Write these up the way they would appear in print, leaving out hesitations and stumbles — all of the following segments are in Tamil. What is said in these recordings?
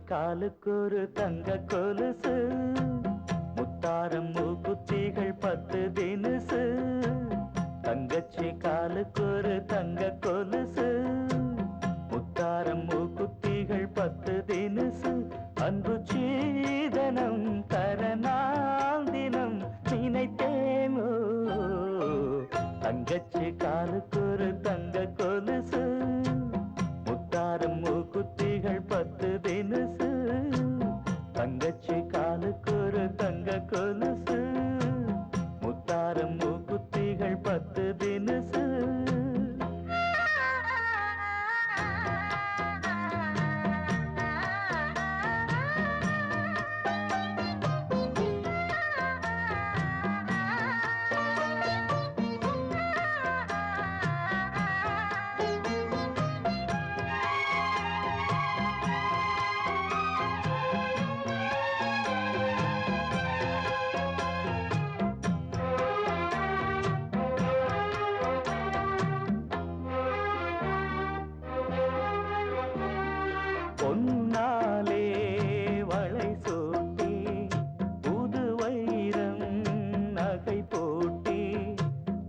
காலுக்கு ஒரு தங்க கொலுசு, முத்தாரம் மூக்குத்திகள் 10 தினுசு. தங்கச்சி காலுக்கு ஒரு தங்க கொலுசு, முத்தாரம் மூக்குத்திகள் 10 தினுசு. அன்பு சீதனம் தரநாள் தினம் நினைத்தேனோ. தங்கச்சி காலுக்கு ஒரு தங்க கொலுசு, முத்தாரம் மூக்குத்திகள் 10 தினுசு. தங்கச்சி காலுக்கு ஒரு தங்க கொலுசு, முத்தாரம் மூக்குத்திகள் 10 தினுசு. பொன்னாலே வளை சூட்டி, புது வைரம் நகை போட்டி,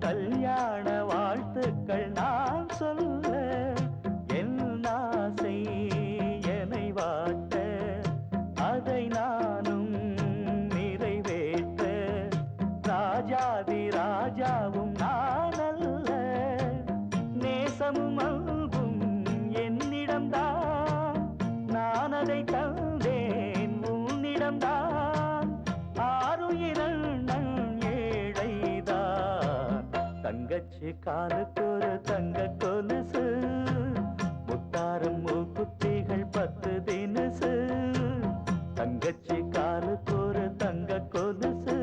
கல்யாண வாழ்த்துக்கள் நான் சொல்ல, என் ஆசை என்னை வாட்ட, அதை நானும் நிறைவேற்ற. ராஜாதி ராஜாவும் நான் அல்ல, நேசமும் அன்பும் என்னிடம்தான். நான் அதை தந்தேன் உன்னிடம்தான். ஆறுயிரண்ணன் ஏழைதான். தங்கச்சி காலுக்கு ஒரு தங்க கொலுசு, முத்தாரம் மூக்குத்திகள் 10 தினுசு. தங்கச்சி காலுக்கு ஒரு தங்க கொலுசு,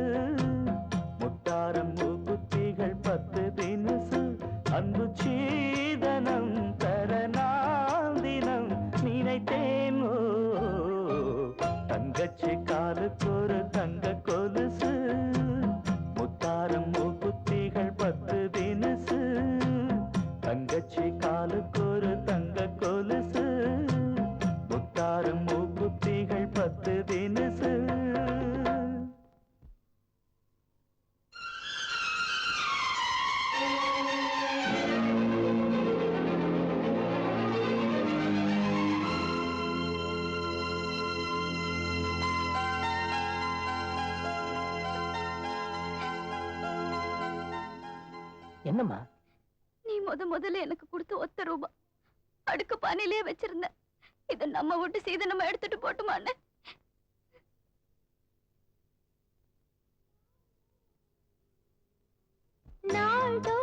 முத்தாரம் மூக்குத்திகள் 10 தினுசு. அன்பு சீதனம் தரநாள் தினம் நினைத்தேனோ. தங்கச்சி காலுக்கு ஒரு தங்க கொலுசு, முத்தாரம் மூக்குத்திகள் 10 தினுசு. தங்கச்சி காலுக்கு ஒரு தங்க கொலுசு, முத்தாரம் மூக்குத்திகள் 10 தினுசு. என்னம்மா? நீ முதல்ல எனக்கு கொடுத்த 1 ரூபாய் அடுக்கு பானையிலே வச்சிருந்த. இத நம்ம விட்டு செய்து நம்ம எடுத்துட்டு போட்டுமான்னு. நாள்தோ